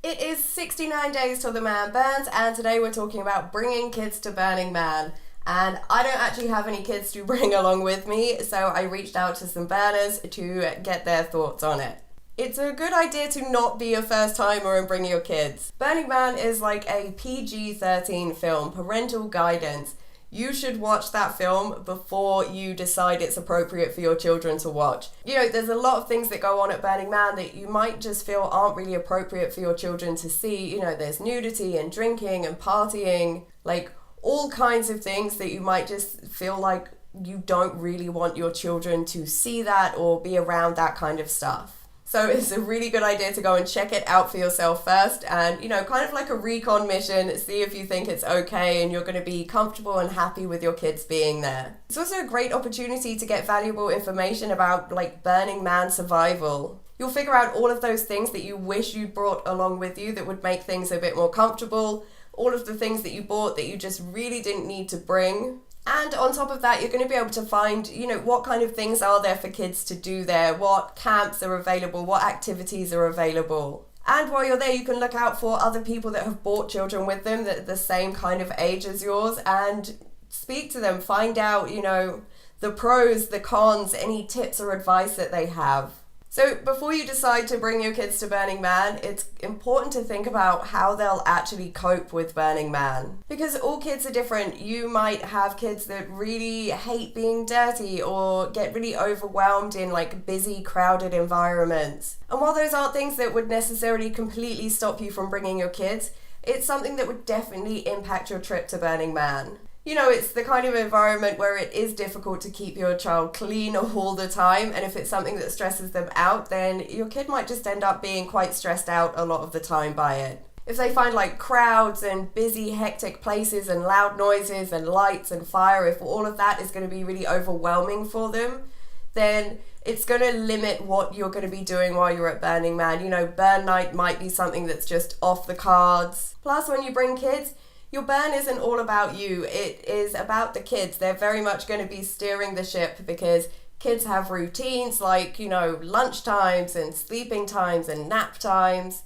It is 69 days till the man burns, and today we're talking about bringing kids to Burning Man. And I don't actually have any kids to bring along with me, so I reached out to some burners to get their thoughts on it. It's a good idea to not be a first timer and bring your kids. Burning Man is like a PG-13 film, parental guidance. You should watch that film before you decide it's appropriate for your children to watch. You know, there's a lot of things that go on at Burning Man that you might just feel aren't really appropriate for your children to see. You know, there's nudity and drinking and partying, like all kinds of things that you might just feel like you don't really want your children to see that or be around that kind of stuff. So it's a really good idea to go and check it out for yourself first and, you know, kind of like a recon mission, see if you think it's okay and you're going to be comfortable and happy with your kids being there. It's also a great opportunity to get valuable information about like Burning Man survival. You'll figure out all of those things that you wish you'd brought along with you that would make things a bit more comfortable, all of the things that you bought that you just really didn't need to bring. And on top of that, you're going to be able to find, you know, what kind of things are there for kids to do there, what camps are available, what activities are available. And while you're there, you can look out for other people that have brought children with them that are the same kind of age as yours and speak to them, find out, you know, the pros, the cons, any tips or advice that they have. So before you decide to bring your kids to Burning Man, it's important to think about how they'll actually cope with Burning Man. Because all kids are different. You might have kids that really hate being dirty or get really overwhelmed in like busy, crowded environments. And while those aren't things that would necessarily completely stop you from bringing your kids, it's something that would definitely impact your trip to Burning Man. You know, it's the kind of environment where it is difficult to keep your child clean all the time, and if it's something that stresses them out, then your kid might just end up being quite stressed out a lot of the time by it. If they find like crowds and busy, hectic places and loud noises and lights and fire, if all of that is going to be really overwhelming for them, then it's going to limit what you're going to be doing while you're at Burning Man. You know, burn night might be something that's just off the cards. Plus, when you bring kids, your burn isn't all about you, it is about the kids. They're very much going to be steering the ship because kids have routines like, you know, lunch times and sleeping times and nap times.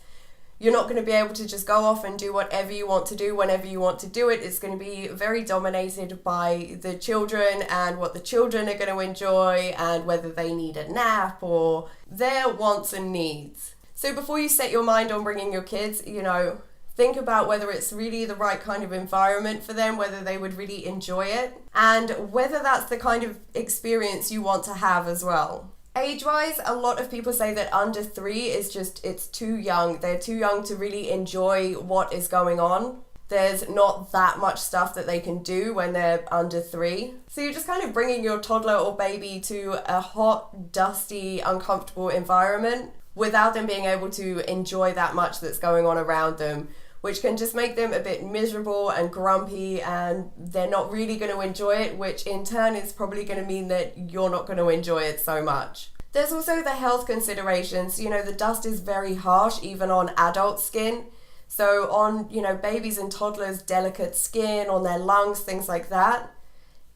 You're not going to be able to just go off and do whatever you want to do whenever you want to do it. It's going to be very dominated by the children and what the children are going to enjoy and whether they need a nap or their wants and needs. So before you set your mind on bringing your kids, you know, think about whether it's really the right kind of environment for them, whether they would really enjoy it, and whether that's the kind of experience you want to have as well. Age-wise, a lot of people say that under 3 is just, it's too young. They're too young to really enjoy what is going on. There's not that much stuff that they can do when they're under 3. So you're just kind of bringing your toddler or baby to a hot, dusty, uncomfortable environment without them being able to enjoy that much that's going on around them, which can just make them a bit miserable and grumpy, and they're not really going to enjoy it, which in turn is probably going to mean that you're not going to enjoy it so much. There's also the health considerations. You know, the dust is very harsh, even on adult skin. So on, you know, babies and toddlers' delicate skin, on their lungs, things like that,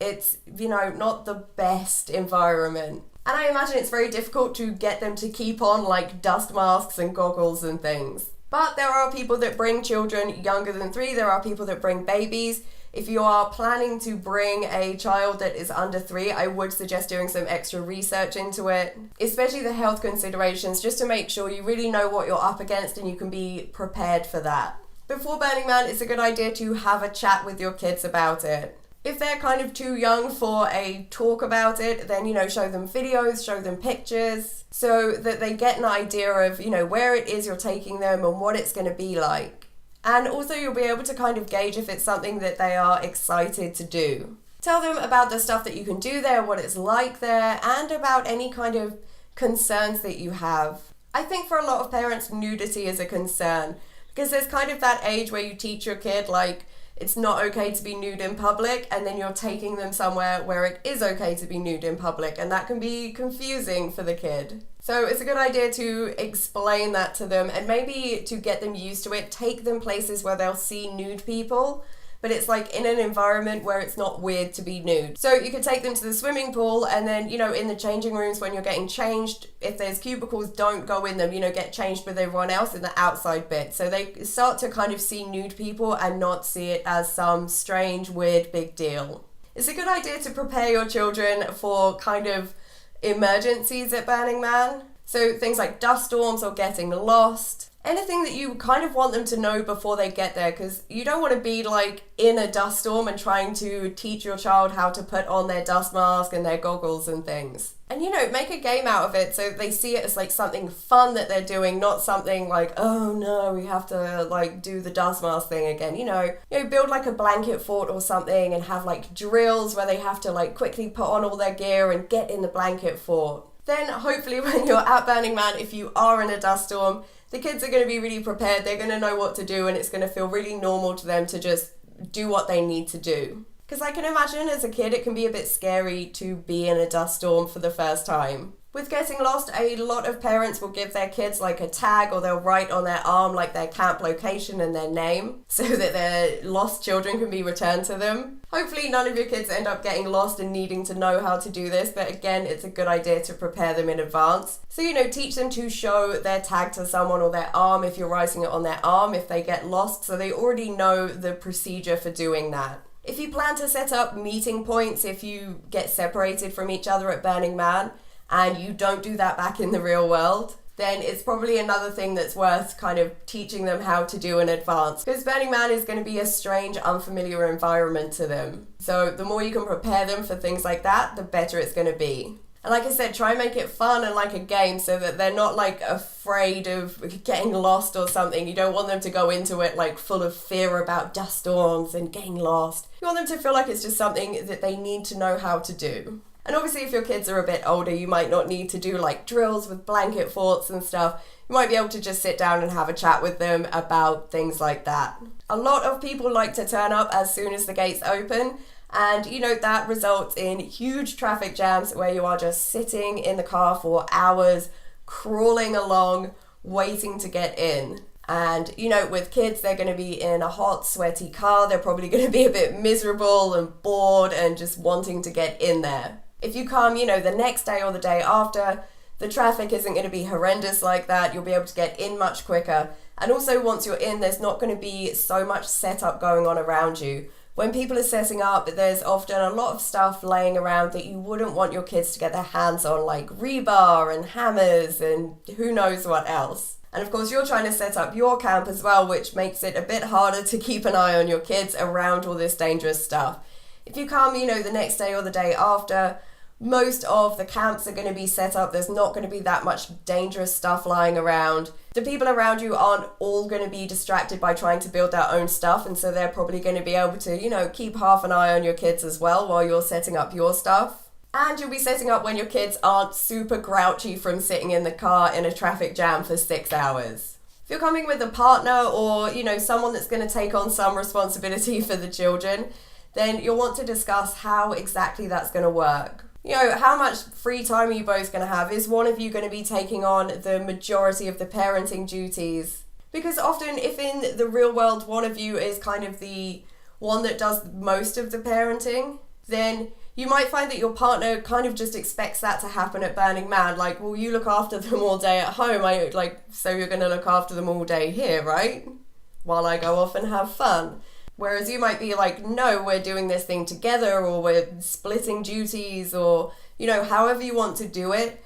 it's, you know, not the best environment. And I imagine it's very difficult to get them to keep on like dust masks and goggles and things. But there are people that bring children younger than 3. There are people that bring babies. If you are planning to bring a child that is under 3, I would suggest doing some extra research into it, especially the health considerations, just to make sure you really know what you're up against and you can be prepared for that. Before Burning Man, it's a good idea to have a chat with your kids about it. If they're kind of too young for a talk about it, then, you know, show them videos, show them pictures, so that they get an idea of, you know, where it is you're taking them and what it's going to be like. And also you'll be able to kind of gauge if it's something that they are excited to do. Tell them about the stuff that you can do there, what it's like there, and about any kind of concerns that you have. I think for a lot of parents, nudity is a concern, because there's kind of that age where you teach your kid, like, it's not okay to be nude in public, and then you're taking them somewhere where it is okay to be nude in public, and that can be confusing for the kid. So it's a good idea to explain that to them, and maybe to get them used to it, take them places where they'll see nude people, but it's like in an environment where it's not weird to be nude. So you could take them to the swimming pool, and then, you know, in the changing rooms when you're getting changed, if there's cubicles, don't go in them, you know, get changed with everyone else in the outside bit. So they start to kind of see nude people and not see it as some strange, weird, big deal. It's a good idea to prepare your children for kind of emergencies at Burning Man. So things like dust storms or getting lost. Anything that you kind of want them to know before they get there, because you don't want to be like in a dust storm and trying to teach your child how to put on their dust mask and their goggles and things. And, you know, make a game out of it so they see it as like something fun that they're doing, not something like, oh no, we have to like do the dust mask thing again. You know, build like a blanket fort or something and have like drills where they have to like quickly put on all their gear and get in the blanket fort. Then hopefully when you're at Burning Man, if you are in a dust storm, the kids are going to be really prepared, they're going to know what to do, and it's going to feel really normal to them to just do what they need to do. Because I can imagine as a kid it can be a bit scary to be in a dust storm for the first time. With getting lost, a lot of parents will give their kids like a tag, or they'll write on their arm like their camp location and their name so that their lost children can be returned to them. Hopefully none of your kids end up getting lost and needing to know how to do this, but again, it's a good idea to prepare them in advance. So, you know, teach them to show their tag to someone or their arm if you're writing it on their arm if they get lost, so they already know the procedure for doing that. If you plan to set up meeting points if you get separated from each other at Burning Man, and you don't do that back in the real world, then it's probably another thing that's worth kind of teaching them how to do in advance. Because Burning Man is going to be a strange, unfamiliar environment to them. So the more you can prepare them for things like that, the better it's going to be. And like I said, try and make it fun and like a game so that they're not like afraid of getting lost or something. You don't want them to go into it like full of fear about dust storms and getting lost. You want them to feel like it's just something that they need to know how to do. And obviously if your kids are a bit older, you might not need to do like drills with blanket forts and stuff. You might be able to just sit down and have a chat with them about things like that. A lot of people like to turn up as soon as the gates open, and you know that results in huge traffic jams where you are just sitting in the car for hours, crawling along, waiting to get in. And, you know, with kids, they're going to be in a hot, sweaty car. They're probably going to be a bit miserable and bored and just wanting to get in there. If you come, you know, the next day or the day after, the traffic isn't going to be horrendous like that. You'll be able to get in much quicker. And also once you're in, there's not going to be so much setup going on around you. When people are setting up, there's often a lot of stuff laying around that you wouldn't want your kids to get their hands on, like rebar and hammers and who knows what else. And of course, you're trying to set up your camp as well, which makes it a bit harder to keep an eye on your kids around all this dangerous stuff. If you come, you know, the next day or the day after, most of the camps are going to be set up. There's not going to be that much dangerous stuff lying around. The people around you aren't all going to be distracted by trying to build their own stuff, and so they're probably going to be able to, you know, keep half an eye on your kids as well while you're setting up your stuff. And you'll be setting up when your kids aren't super grouchy from sitting in the car in a traffic jam for 6 hours. If you're coming with a partner or, you know, someone that's going to take on some responsibility for the children, then you'll want to discuss how exactly that's going to work. You know, how much free time are you both going to have? Is one of you going to be taking on the majority of the parenting duties? Because often if in the real world one of you is kind of the one that does most of the parenting, then you might find that your partner kind of just expects that to happen at Burning Man. Like, well, you look after them all day at home. So you're going to look after them all day here, right? While I go off and have fun. Whereas you might be like, no, we're doing this thing together, or we're splitting duties, or, you know, however you want to do it.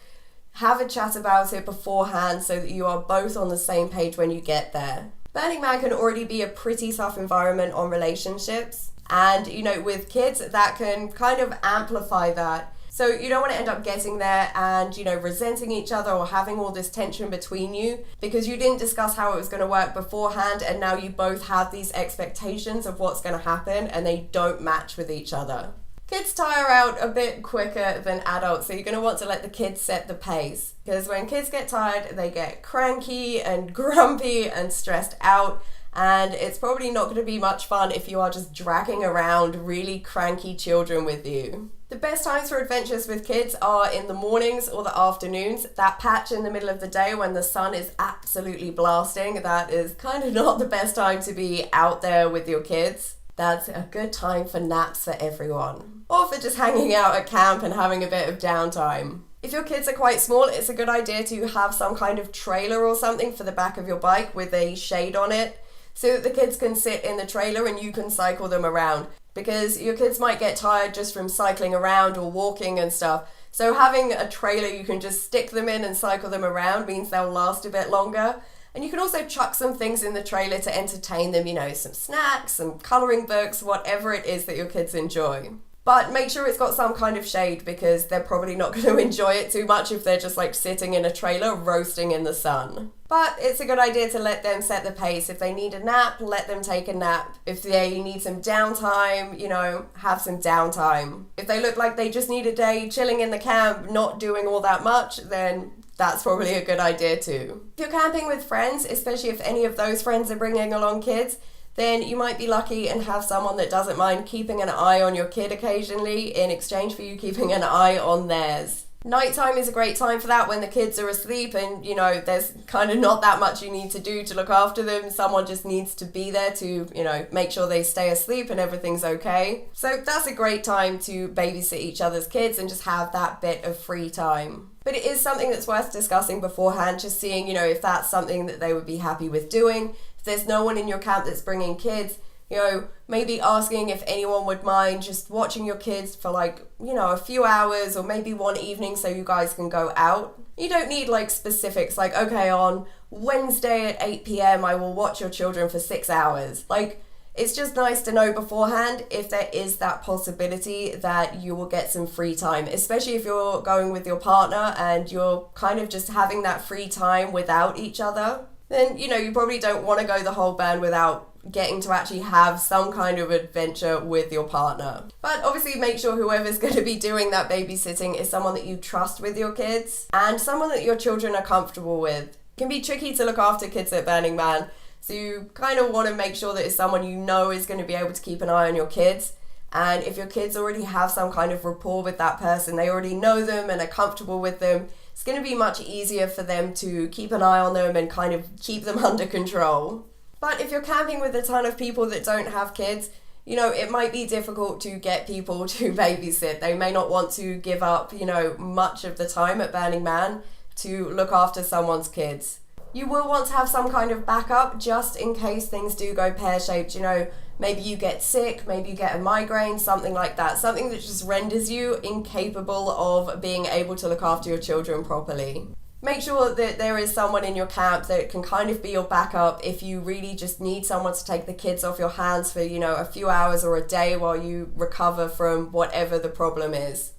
Have a chat about it beforehand so that you are both on the same page when you get there. Burning Man can already be a pretty tough environment on relationships. And, you know, with kids, that can kind of amplify that. So you don't want to end up getting there and, you know, resenting each other or having all this tension between you because you didn't discuss how it was going to work beforehand, and now you both have these expectations of what's going to happen and they don't match with each other. Kids tire out a bit quicker than adults, so you're going to want to let the kids set the pace. Because when kids get tired, they get cranky and grumpy and stressed out, and it's probably not going to be much fun if you are just dragging around really cranky children with you. The best times for adventures with kids are in the mornings or the afternoons. That patch in the middle of the day when the sun is absolutely blasting, that is kind of not the best time to be out there with your kids. That's a good time for naps for everyone. Or for just hanging out at camp and having a bit of downtime. If your kids are quite small, it's a good idea to have some kind of trailer or something for the back of your bike with a shade on it, so that the kids can sit in the trailer and you can cycle them around. Because your kids might get tired just from cycling around or walking and stuff. So having a trailer you can just stick them in and cycle them around means they'll last a bit longer. And you can also chuck some things in the trailer to entertain them, some snacks, some colouring books, whatever it is that your kids enjoy. But make sure it's got some kind of shade, because they're probably not going to enjoy it too much if they're just sitting in a trailer roasting in the sun. But it's a good idea to let them set the pace. If they need a nap, let them take a nap. If they need some downtime, have some downtime. If they look like they just need a day chilling in the camp, not doing all that much, then that's probably a good idea too. If you're camping with friends, especially if any of those friends are bringing along kids, then you might be lucky and have someone that doesn't mind keeping an eye on your kid occasionally in exchange for you keeping an eye on theirs. Nighttime is a great time for that, when the kids are asleep and, there's kind of not that much you need to do to look after them. Someone just needs to be there to, make sure they stay asleep and everything's okay. So that's a great time to babysit each other's kids and just have that bit of free time. But it is something that's worth discussing beforehand, just seeing, if that's something that they would be happy with doing. If there's no one in your camp that's bringing kids, maybe asking if anyone would mind just watching your kids for a few hours or maybe one evening so you guys can go out. You don't need specifics okay, on Wednesday at 8 p.m. I will watch your children for 6 hours. It's just nice to know beforehand if there is that possibility that you will get some free time, especially if you're going with your partner and you're kind of just having that free time without each other. Then, you probably don't want to go the whole burn without getting to actually have some kind of adventure with your partner. But obviously make sure whoever's going to be doing that babysitting is someone that you trust with your kids and someone that your children are comfortable with. It can be tricky to look after kids at Burning Man, so you kind of want to make sure that it's someone is going to be able to keep an eye on your kids. And if your kids already have some kind of rapport with that person, they already know them and are comfortable with them, it's going to be much easier for them to keep an eye on them and kind of keep them under control. But if you're camping with a ton of people that don't have kids, it might be difficult to get people to babysit. They may not want to give up, much of the time at Burning Man to look after someone's kids. You will want to have some kind of backup just in case things do go pear-shaped. Maybe you get sick, maybe you get a migraine, something like that. Something that just renders you incapable of being able to look after your children properly. Make sure that there is someone in your camp that can kind of be your backup if you really just need someone to take the kids off your hands for, a few hours or a day while you recover from whatever the problem is.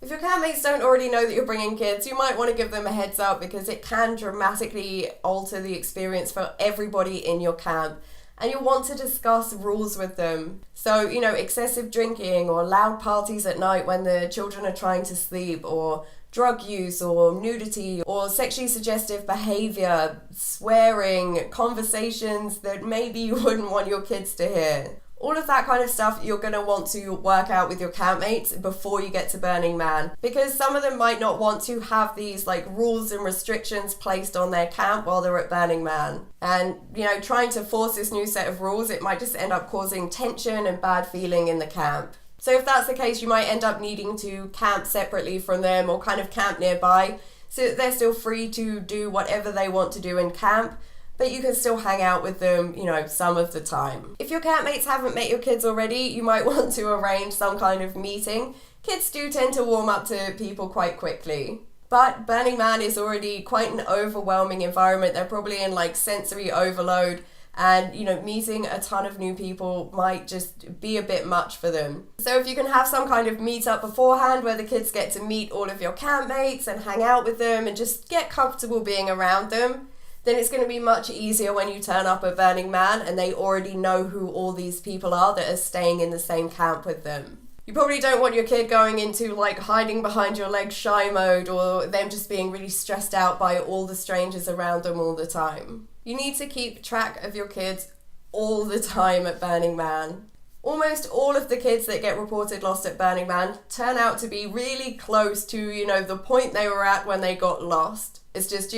If your campmates don't already know that you're bringing kids, you might want to give them a heads up, because it can dramatically alter the experience for everybody in your camp. And you'll want to discuss rules with them. So, excessive drinking or loud parties at night when the children are trying to sleep, or drug use or nudity or sexually suggestive behavior, swearing, conversations that maybe you wouldn't want your kids to hear. All of that kind of stuff you're going to want to work out with your campmates before you get to Burning Man, because some of them might not want to have these rules and restrictions placed on their camp while they're at Burning Man. And, trying to force this new set of rules, it might just end up causing tension and bad feeling in the camp. So if that's the case, you might end up needing to camp separately from them or kind of camp nearby so that they're still free to do whatever they want to do in camp, but you can still hang out with them, some of the time. If your campmates haven't met your kids already, you might want to arrange some kind of meeting. Kids do tend to warm up to people quite quickly. But Burning Man is already quite an overwhelming environment. They're probably in sensory overload, and meeting a ton of new people might just be a bit much for them. So if you can have some kind of meet-up beforehand where the kids get to meet all of your campmates and hang out with them and just get comfortable being around them, then it's going to be much easier when you turn up at Burning Man and they already know who all these people are that are staying in the same camp with them. You probably don't want your kid going into hiding behind your legs shy mode, or them just being really stressed out by all the strangers around them all the time. You need to keep track of your kids all the time at Burning Man. Almost all of the kids that get reported lost at Burning Man turn out to be really close to, the point they were at when they got lost. It's just,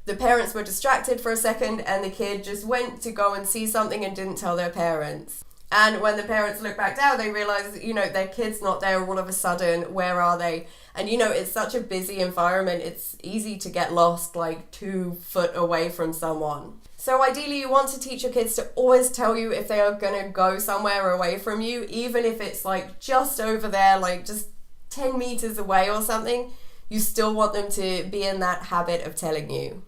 the parents were distracted for a second and the kid just went to go and see something and didn't tell their parents. And when the parents look back down, they realize, their kid's not there all of a sudden. Where are they? And, it's such a busy environment. It's easy to get lost like 2 foot away from someone. So ideally, you want to teach your kids to always tell you if they are going to go somewhere away from you, even if it's like just over there, like just 10 meters away or something. You still want them to be in that habit of telling you.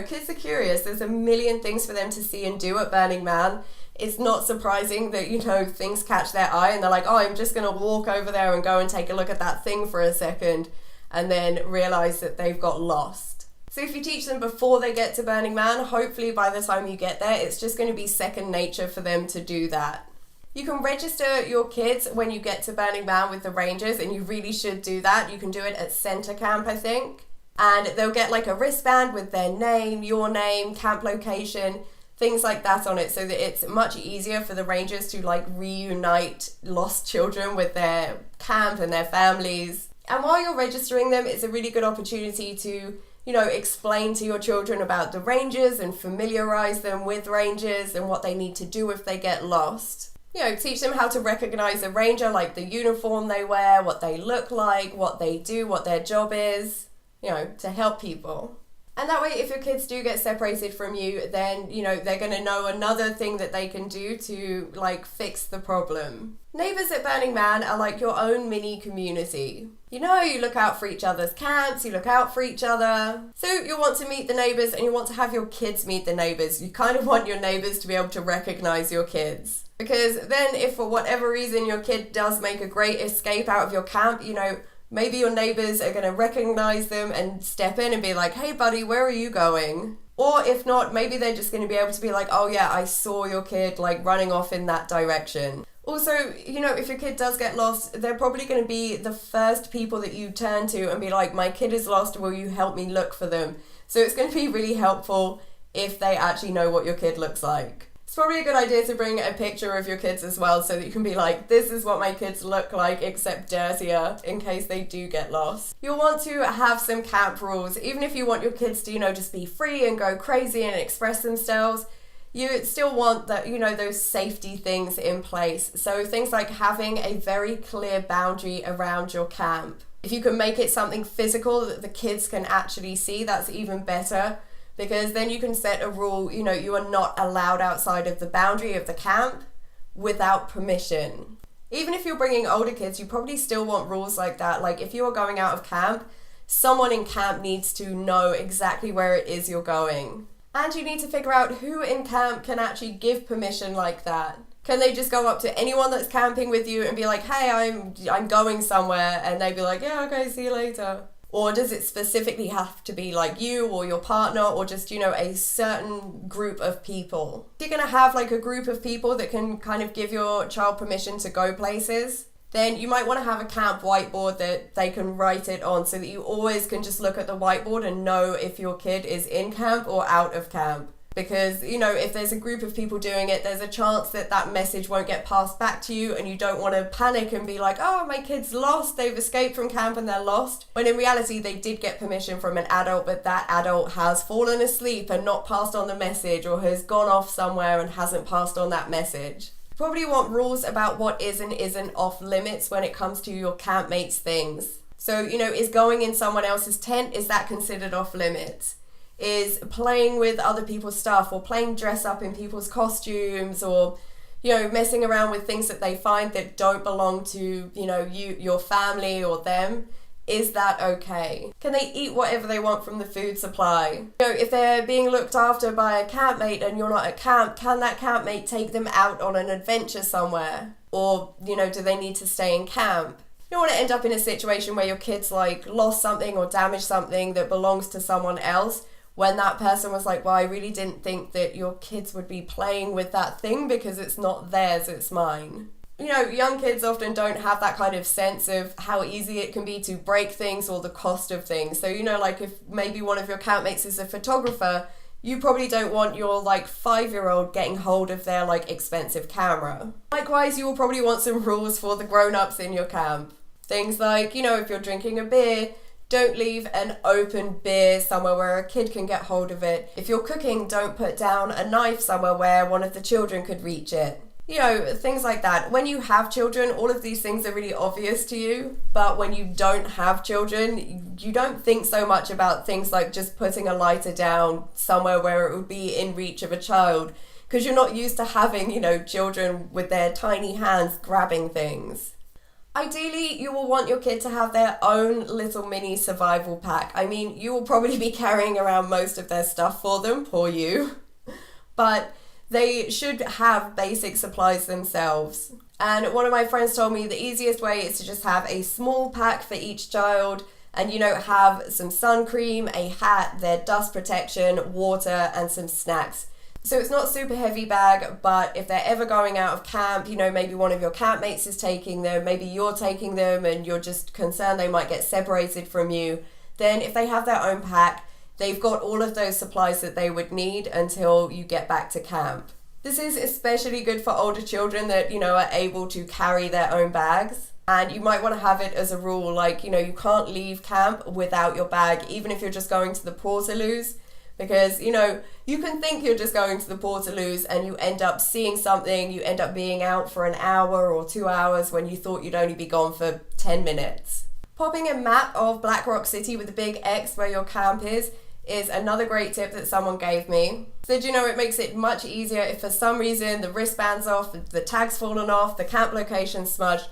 Kids are curious. There's a million things for them to see and do at Burning Man. It's not surprising that, things catch their eye and they're like, oh, I'm just going to walk over there and go and take a look at that thing for a second, and then realize that they've got lost. So if you teach them before they get to Burning Man, hopefully by the time you get there, it's just going to be second nature for them to do that. You can register your kids when you get to Burning Man with the rangers, and you really should do that. You can do it at Center Camp, I think. And they'll get like a wristband with their name, your name, camp location, things like that on it, so that it's much easier for the rangers to like reunite lost children with their camp and their families. And while you're registering them, it's a really good opportunity to, explain to your children about the rangers and familiarize them with rangers and what they need to do if they get lost. Teach them how to recognize a ranger, like the uniform they wear, what they look like, what they do, what their job is, to help people. And that way, if your kids do get separated from you, then, they're going to know another thing that they can do to, fix the problem. Neighbours at Burning Man are like your own mini community. You look out for each other's camps, you look out for each other. So you want to meet the neighbours, and you want to have your kids meet the neighbours. You kind of want your neighbours to be able to recognise your kids. Because then if for whatever reason your kid does make a great escape out of your camp, maybe your neighbours are going to recognise them and step in and be like, hey buddy, where are you going? Or if not, maybe they're just going to be able to be like, oh yeah, I saw your kid running off in that direction. Also, if your kid does get lost, they're probably going to be the first people that you turn to and be like, my kid is lost, will you help me look for them? So it's going to be really helpful if they actually know what your kid looks like. It's probably a good idea to bring a picture of your kids as well, so that you can be like, this is what my kids look like, except dirtier, in case they do get lost. You'll want to have some camp rules. Even if you want your kids to, just be free and go crazy and express themselves, you still want that, those safety things in place. So things like having a very clear boundary around your camp. If you can make it something physical that the kids can actually see, that's even better. Because then you can set a rule, you are not allowed outside of the boundary of the camp without permission. Even if you're bringing older kids, you probably still want rules like that. Like if you are going out of camp, someone in camp needs to know exactly where it is you're going. And you need to figure out who in camp can actually give permission like that. Can they just go up to anyone that's camping with you and be like, hey, I'm going somewhere, and they'd be like, yeah, okay, see you later? Or does it specifically have to be like you or your partner, or just, a certain group of people? If you're going to have a group of people that can kind of give your child permission to go places, then you might want to have a camp whiteboard that they can write it on, so that you always can just look at the whiteboard and know if your kid is in camp or out of camp. Because, if there's a group of people doing it, there's a chance that that message won't get passed back to you, and you don't want to panic and be like, oh, my kid's lost, they've escaped from camp and they're lost. When in reality, they did get permission from an adult, but that adult has fallen asleep and not passed on the message, or has gone off somewhere and hasn't passed on that message. You probably want rules about what is and isn't off limits when it comes to your campmates' things. So, is going in someone else's tent, is that considered off limits? Is playing with other people's stuff, or playing dress up in people's costumes, or messing around with things that they find that don't belong to your family or them, is that okay? Can they eat whatever they want from the food supply? If they're being looked after by a campmate and you're not at camp, can that campmate take them out on an adventure somewhere? Or do they need to stay in camp? You don't want to end up in a situation where your kids lost something or damaged something that belongs to someone else, when that person was like, well, I really didn't think that your kids would be playing with that thing because it's not theirs, it's mine. Young kids often don't have that kind of sense of how easy it can be to break things or the cost of things. So, if maybe one of your campmates is a photographer, you probably don't want your 5-year-old getting hold of their expensive camera. Likewise, you will probably want some rules for the grown-ups in your camp. Things like, if you're drinking a beer, don't leave an open beer somewhere where a kid can get hold of it. If you're cooking, don't put down a knife somewhere where one of the children could reach it. things like that. When you have children, all of these things are really obvious to you, but when you don't have children, you don't think so much about things like just putting a lighter down somewhere where it would be in reach of a child, because you're not used to having, children with their tiny hands grabbing things. Ideally, you will want your kid to have their own little mini survival pack. I mean, you will probably be carrying around most of their stuff for them, poor you, but they should have basic supplies themselves. And one of my friends told me the easiest way is to just have a small pack for each child and, have some sun cream, a hat, their dust protection, water, and some snacks. So it's not a super heavy bag, but if they're ever going out of camp, maybe one of your campmates is taking them, maybe you're taking them and you're just concerned they might get separated from you, then if they have their own pack, they've got all of those supplies that they would need until you get back to camp. This is especially good for older children that, are able to carry their own bags. And you might want to have it as a rule, like, you can't leave camp without your bag, even if you're just going to the Portaloos. Because, you can think you're just going to the Portaloos and you end up seeing something, you end up being out for an hour or 2 hours when you thought you'd only be gone for 10 minutes. Popping a map of Black Rock City with a big X where your camp is another great tip that someone gave me. So, it makes it much easier if for some reason the wristband's off, the tag's fallen off, the camp location's smudged.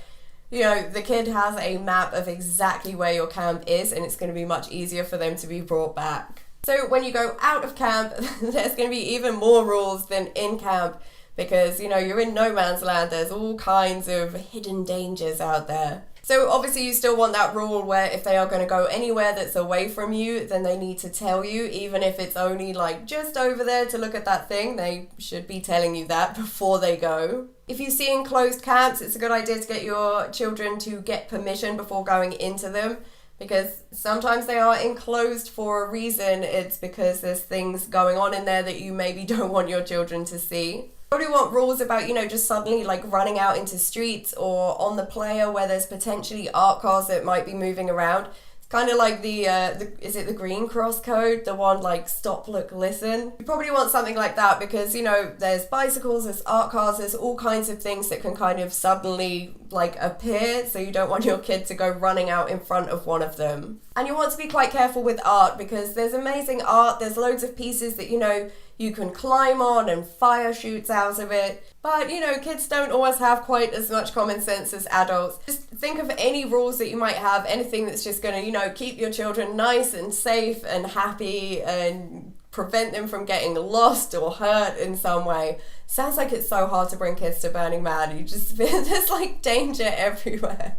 The kid has a map of exactly where your camp is and it's going to be much easier for them to be brought back. So when you go out of camp, there's going to be even more rules than in camp because, you're in no man's land. There's all kinds of hidden dangers out there. So obviously you still want that rule where if they are going to go anywhere that's away from you, then they need to tell you, even if it's only like just over there to look at that thing, they should be telling you that before they go. If you see enclosed camps, it's a good idea to get your children to get permission before going into them, because sometimes they are enclosed for a reason. It's because there's things going on in there that you maybe don't want your children to see. Probably want rules about, just suddenly like running out into streets or on the player where there's potentially art cars that might be moving around. It's kind of like is it the Green Cross code? The one like stop, look, listen. You probably want something like that because, there's bicycles, there's art cars, there's all kinds of things that can kind of suddenly like appear. So you don't want your kid to go running out in front of one of them. And you want to be quite careful with art because there's amazing art. There's loads of pieces that, you can climb on and fire shoots out of it. But, kids don't always have quite as much common sense as adults. Just think of any rules that you might have, anything that's just going to, keep your children nice and safe and happy and prevent them from getting lost or hurt in some way. Sounds like it's so hard to bring kids to Burning Man. You just feel there's like danger everywhere.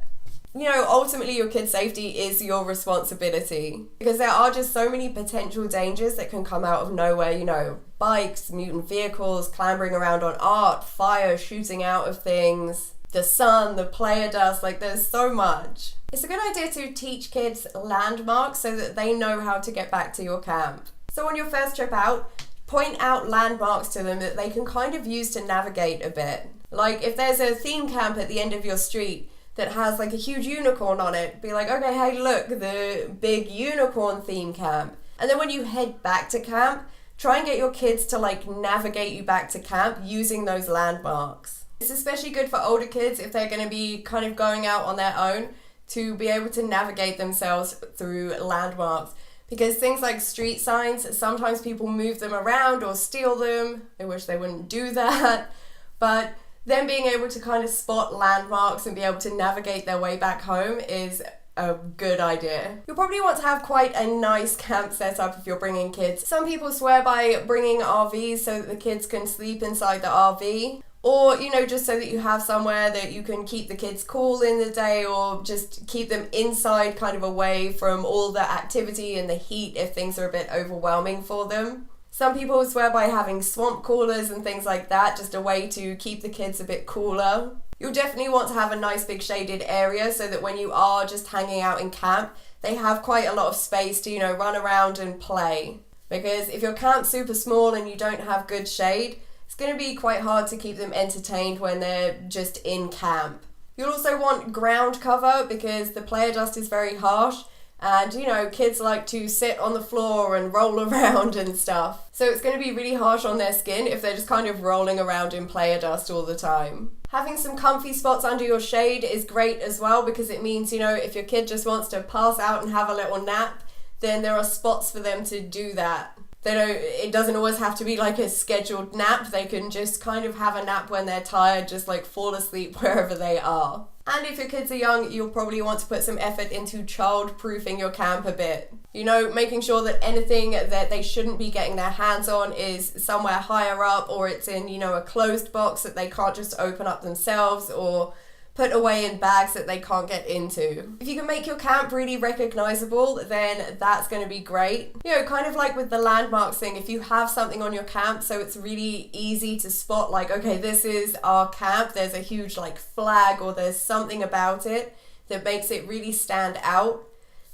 Ultimately your kid's safety is your responsibility because there are just so many potential dangers that can come out of nowhere, bikes, mutant vehicles, clambering around on art, fire shooting out of things, the sun, the player dust, like there's so much. It's a good idea to teach kids landmarks so that they know how to get back to your camp. So on your first trip out, point out landmarks to them that they can kind of use to navigate a bit. Like if there's a theme camp at the end of your street that has like a huge unicorn on it, be like, okay, hey, look, the big unicorn theme camp. And then when you head back to camp, try and get your kids to like navigate you back to camp using those landmarks. It's especially good for older kids if they're going to be kind of going out on their own to be able to navigate themselves through landmarks. Because things like street signs, sometimes people move them around or steal them. I wish they wouldn't do that. But them being able to kind of spot landmarks and be able to navigate their way back home is a good idea. You'll probably want to have quite a nice camp setup if you're bringing kids. Some people swear by bringing RVs so that the kids can sleep inside the RV. Or, just so that you have somewhere that you can keep the kids cool in the day or just keep them inside kind of away from all the activity and the heat if things are a bit overwhelming for them. Some people swear by having swamp coolers and things like that, just a way to keep the kids a bit cooler. You'll definitely want to have a nice big shaded area so that when you are just hanging out in camp, they have quite a lot of space to, run around and play. Because if your camp's super small and you don't have good shade, it's going to be quite hard to keep them entertained when they're just in camp. You'll also want ground cover because the player dust is very harsh And, you know, kids like to sit on the floor and roll around and stuff. So it's going to be really harsh on their skin if they're just kind of rolling around in player dust all the time. Having some comfy spots under your shade is great as well, because it means, you know, if your kid just wants to pass out and have a little nap, then there are spots for them to do that. It doesn't always have to be like a scheduled nap. They can just kind of have a nap when they're tired, just like fall asleep wherever they are. And if your kids are young, you'll probably want to put some effort into child-proofing your camp a bit. You know, making sure that anything that they shouldn't be getting their hands on is somewhere higher up, or it's in, you know, a closed box that they can't just open up themselves, or put away in bags that they can't get into. If you can make your camp really recognizable, then that's going to be great. You know, kind of like with the landmarks thing, if you have something on your camp so it's really easy to spot, like, okay, this is our camp, there's a huge like flag, or there's something about it that makes it really stand out,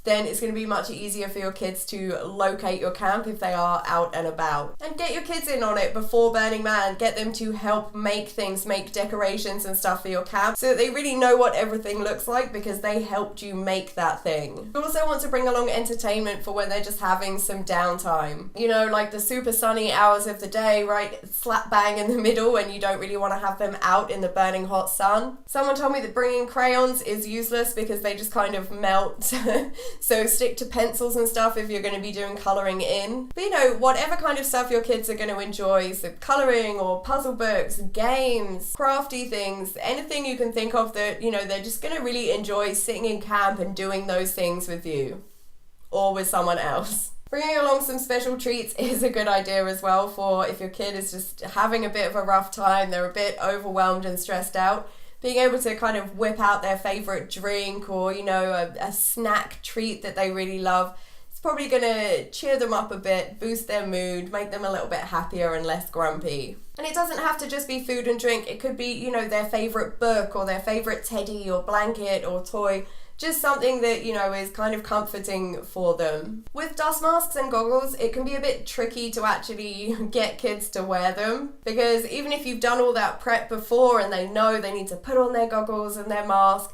then it's going to be much easier for your kids to locate your camp if they are out and about. And get your kids in on it before Burning Man. Get them to help make things, make decorations and stuff for your camp, so that they really know what everything looks like, because they helped you make that thing. You also want to bring along entertainment for when they're just having some downtime. You know, like the super sunny hours of the day, right, slap bang in the middle, when you don't really want to have them out in the burning hot sun. Someone told me that bringing crayons is useless because they just kind of melt. So stick to pencils and stuff if you're going to be doing colouring in. But you know, whatever kind of stuff your kids are going to enjoy, so colouring or puzzle books, games, crafty things, anything you can think of that, you know, they're just going to really enjoy sitting in camp and doing those things with you or with someone else. Bringing along some special treats is a good idea as well, for if your kid is just having a bit of a rough time, they're a bit overwhelmed and stressed out. Being able to kind of whip out their favourite drink, or, you know, a snack treat that they really love, it's probably going to cheer them up a bit, boost their mood, make them a little bit happier and less grumpy. And it doesn't have to just be food and drink. It could be, you know, their favourite book, or their favourite teddy or blanket or toy. Just something that, you know, is kind of comforting for them. With dust masks and goggles, it can be a bit tricky to actually get kids to wear them, because even if you've done all that prep before and they know they need to put on their goggles and their mask,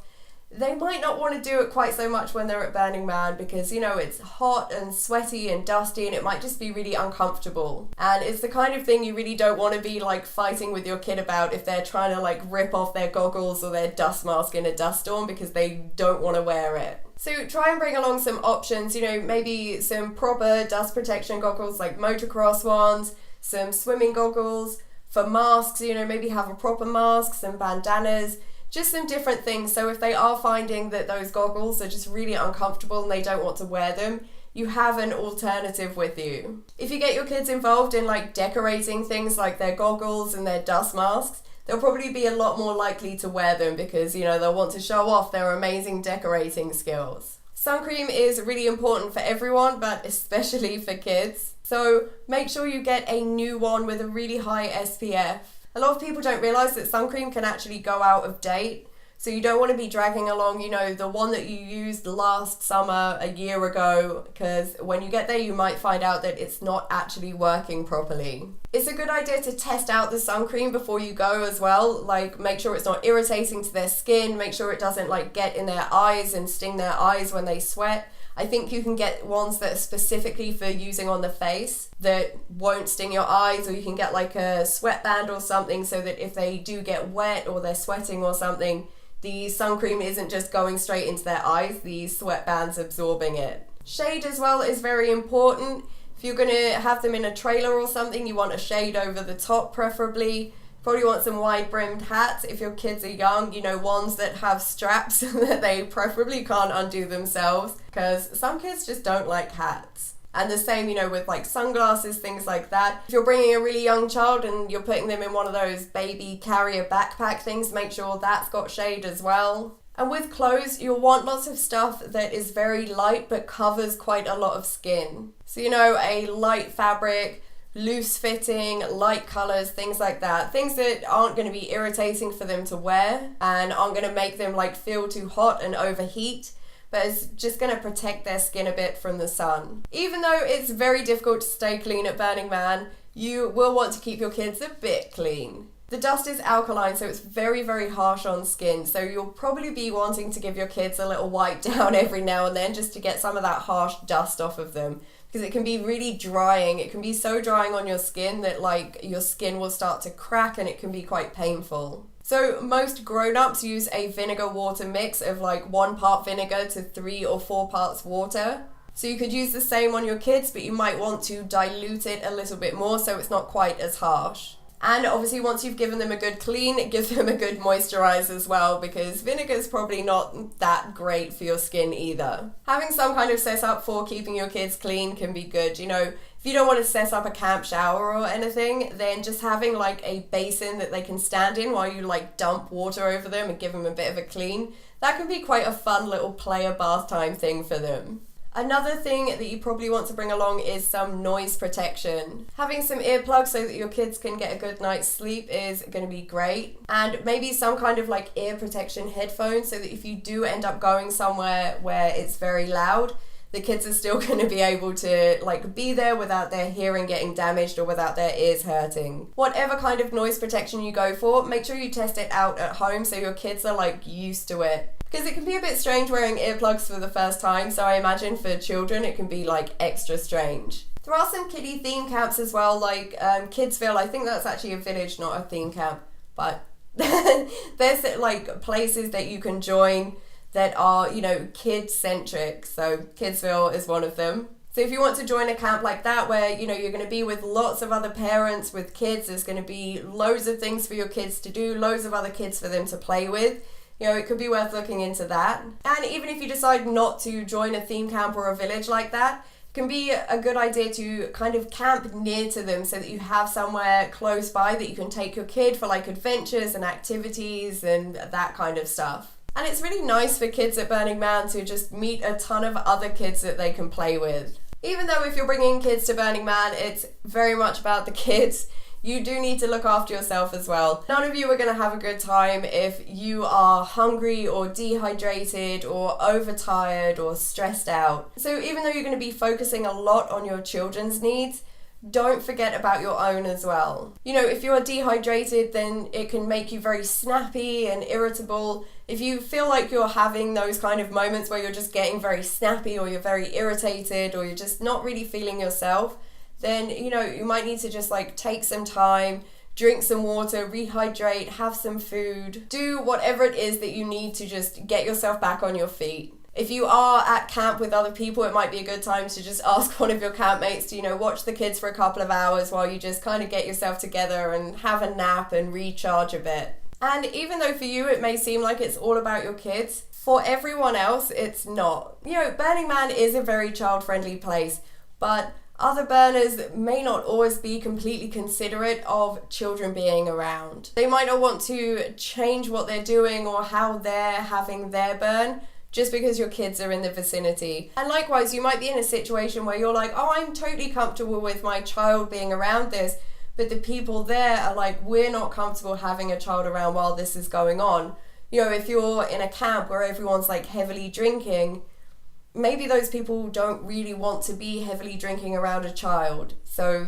they might not want to do it quite so much when they're at Burning Man, because, you know, it's hot and sweaty and dusty, and it might just be really uncomfortable. And it's the kind of thing you really don't want to be like fighting with your kid about if they're trying to like rip off their goggles or their dust mask in a dust storm because they don't want to wear it. So try and bring along some options, you know, maybe some proper dust protection goggles like motocross ones, some swimming goggles. For masks, you know, maybe have a proper mask, some bandanas, just some different things. So if they are finding that those goggles are just really uncomfortable and they don't want to wear them, you have an alternative with you. If you get your kids involved in like decorating things like their goggles and their dust masks, they'll probably be a lot more likely to wear them, because, you know, they'll want to show off their amazing decorating skills. Sun cream is really important for everyone, but especially for kids. So make sure you get a new one with a really high SPF. A lot of people don't realise that sun cream can actually go out of date. So you don't want to be dragging along, you know, the one that you used last summer, a year ago, because when you get there, you might find out that it's not actually working properly. It's a good idea to test out the sun cream before you go as well. Like, make sure it's not irritating to their skin, make sure it doesn't like get in their eyes and sting their eyes when they sweat. I think you can get ones that are specifically for using on the face that won't sting your eyes, or you can get like a sweatband or something so that if they do get wet or they're sweating or something, the sun cream isn't just going straight into their eyes, the sweatband's absorbing it. Shade as well is very important. If you're going to have them in a trailer or something, you want a shade over the top preferably. Probably want some wide-brimmed hats if your kids are young, you know, ones that have straps that they preferably can't undo themselves, because some kids just don't like hats. And the same, you know, with like sunglasses, things like that. If you're bringing a really young child and you're putting them in one of those baby carrier backpack things, make sure that's got shade as well. And with clothes, you'll want lots of stuff that is very light but covers quite a lot of skin. So, you know, a light fabric, loose fitting, light colours, things like that. Things that aren't going to be irritating for them to wear and aren't going to make them like feel too hot and overheat, but it's just going to protect their skin a bit from the sun. Even though it's very difficult to stay clean at Burning Man, you will want to keep your kids a bit clean. The dust is alkaline, so it's very, very harsh on skin. So you'll probably be wanting to give your kids a little wipe down every now and then just to get some of that harsh dust off of them. Because it can be really drying. It can be so drying on your skin that like your skin will start to crack and it can be quite painful. So most grown-ups use a vinegar water mix of like 1 part vinegar to 3 or 4 parts water. So you could use the same on your kids, but you might want to dilute it a little bit more so it's not quite as harsh. And obviously once you've given them a good clean, give them a good moisturize as well, because vinegar is probably not that great for your skin either. Having some kind of setup for keeping your kids clean can be good. You know, if you don't want to set up a camp shower or anything, then just having like a basin that they can stand in while you like dump water over them and give them a bit of a clean, that can be quite a fun little player bath time thing for them. Another thing that you probably want to bring along is some noise protection. Having some earplugs so that your kids can get a good night's sleep is going to be great. And maybe some kind of like ear protection headphones so that if you do end up going somewhere where it's very loud, the kids are still going to be able to like be there without their hearing getting damaged or without their ears hurting. Whatever kind of noise protection you go for, make sure you test it out at home so your kids are like used to it. Because it can be a bit strange wearing earplugs for the first time, so I imagine for children it can be like extra strange. There are some kiddie theme camps as well, like Kidsville. I think that's actually a village, not a theme camp, but there's like places that you can join that are, you know, kid-centric, so Kidsville is one of them. So if you want to join a camp like that where, you know, you're going to be with lots of other parents with kids, there's going to be loads of things for your kids to do, loads of other kids for them to play with, you know, it could be worth looking into that. And even if you decide not to join a theme camp or a village like that, it can be a good idea to kind of camp near to them so that you have somewhere close by that you can take your kid for like adventures and activities and that kind of stuff. And it's really nice for kids at Burning Man to just meet a ton of other kids that they can play with. Even though if you're bringing kids to Burning Man, it's very much about the kids, you do need to look after yourself as well. None of you are going to have a good time if you are hungry or dehydrated or overtired or stressed out. So even though you're going to be focusing a lot on your children's needs, don't forget about your own as well. You know, if you're dehydrated, then it can make you very snappy and irritable. If you feel like you're having those kind of moments where you're just getting very snappy or you're very irritated or you're just not really feeling yourself, then, you know, you might need to just like take some time, drink some water, rehydrate, have some food, do whatever it is that you need to just get yourself back on your feet. If you are at camp with other people, it might be a good time to just ask one of your campmates to, you know, watch the kids for a couple of hours while you just kind of get yourself together and have a nap and recharge a bit. And even though for you it may seem like it's all about your kids, for everyone else it's not. You know, Burning Man is a very child-friendly place, but other burners may not always be completely considerate of children being around. They might not want to change what they're doing or how they're having their burn just because your kids are in the vicinity. And likewise, you might be in a situation where you're like, oh, I'm totally comfortable with my child being around this, but the people there are like, we're not comfortable having a child around while this is going on. You know, if you're in a camp where everyone's like heavily drinking, maybe those people don't really want to be heavily drinking around a child. So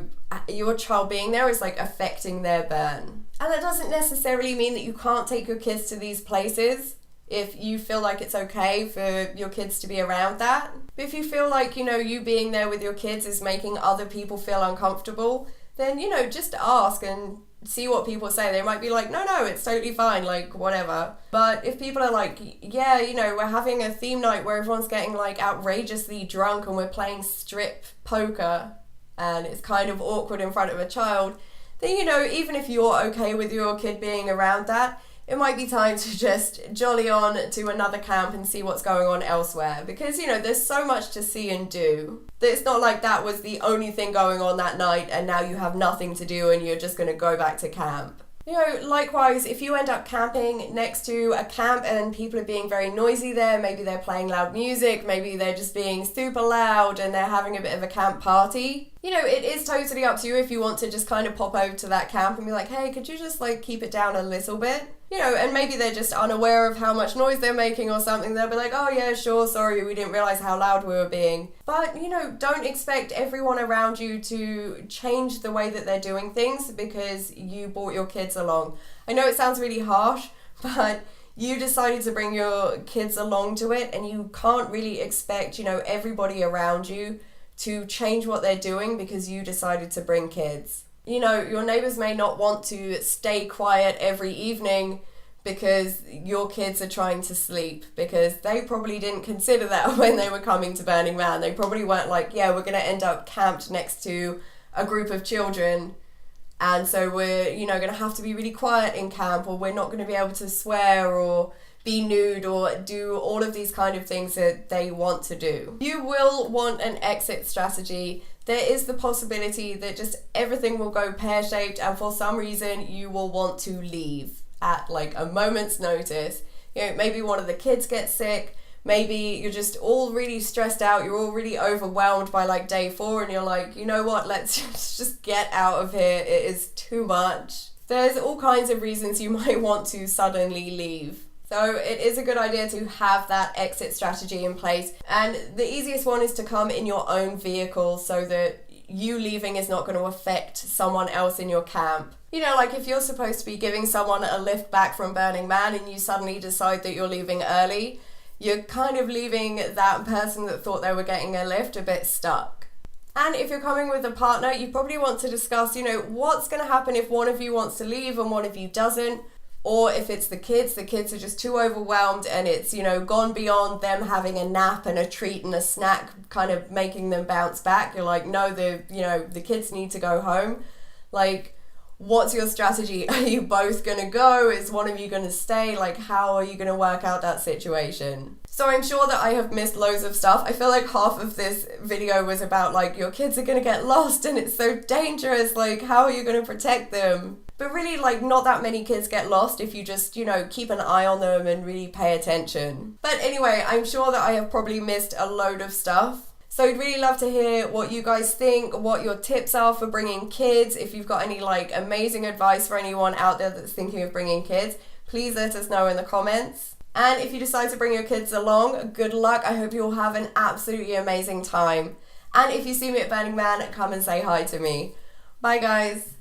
your child being there is like affecting their burn. And that doesn't necessarily mean that you can't take your kids to these places if you feel like it's okay for your kids to be around that. But if you feel like, you know, you being there with your kids is making other people feel uncomfortable, then, you know, just ask and see what people say. They might be like, no, it's totally fine, like, whatever. But if people are like, yeah, you know, we're having a theme night where everyone's getting, like, outrageously drunk and we're playing strip poker and it's kind of awkward in front of a child, then, you know, even if you're okay with your kid being around that, it might be time to just jolly on to another camp and see what's going on elsewhere. Because, you know, there's so much to see and do that it's not like that was the only thing going on that night and now you have nothing to do and you're just going to go back to camp. You know, likewise, if you end up camping next to a camp and people are being very noisy there, maybe they're playing loud music, maybe they're just being super loud and they're having a bit of a camp party, You know, it is totally up to you if you want to just kind of pop over to that camp and be like, hey, could you just like keep it down a little bit? You know, and maybe they're just unaware of how much noise they're making or something. They'll be like, oh yeah, sure, sorry, we didn't realize how loud we were being. But, you know, don't expect everyone around you to change the way that they're doing things because you brought your kids along. I know it sounds really harsh, but you decided to bring your kids along to it, and you can't really expect, you know, everybody around you to change what they're doing because you decided to bring kids. You know, your neighbors may not want to stay quiet every evening because your kids are trying to sleep, because they probably didn't consider that when they were coming to Burning Man. They probably weren't like, yeah, we're going to end up camped next to a group of children, and so we're, you know, going to have to be really quiet in camp, or we're not going to be able to swear or be nude or do all of these kind of things that they want to do. You will want an exit strategy. There is the possibility that just everything will go pear-shaped, and for some reason you will want to leave at like a moment's notice. You know, maybe one of the kids gets sick, maybe you're just all really stressed out, you're all really overwhelmed by like day 4, and you're like, you know what, let's just get out of here, it is too much. There's all kinds of reasons you might want to suddenly leave. So it is a good idea to have that exit strategy in place. And the easiest one is to come in your own vehicle so that you leaving is not going to affect someone else in your camp. You know, like if you're supposed to be giving someone a lift back from Burning Man and you suddenly decide that you're leaving early, you're kind of leaving that person that thought they were getting a lift a bit stuck. And if you're coming with a partner, you probably want to discuss, you know, what's going to happen if one of you wants to leave and one of you doesn't. Or if it's the kids are just too overwhelmed and it's, you know, gone beyond them having a nap and a treat and a snack kind of making them bounce back. You're like, no, the kids need to go home. Like, what's your strategy? Are you both going to go? Is one of you going to stay? Like, how are you going to work out that situation? So I'm sure that I have missed loads of stuff. I feel like half of this video was about like, your kids are going to get lost and it's so dangerous. Like, how are you going to protect them? But really, like, not that many kids get lost if you just, you know, keep an eye on them and really pay attention. But anyway, I'm sure that I have probably missed a load of stuff. So I'd really love to hear what you guys think, what your tips are for bringing kids. If you've got any, like, amazing advice for anyone out there that's thinking of bringing kids, please let us know in the comments. And if you decide to bring your kids along, good luck. I hope you all have an absolutely amazing time. And if you see me at Burning Man, come and say hi to me. Bye, guys.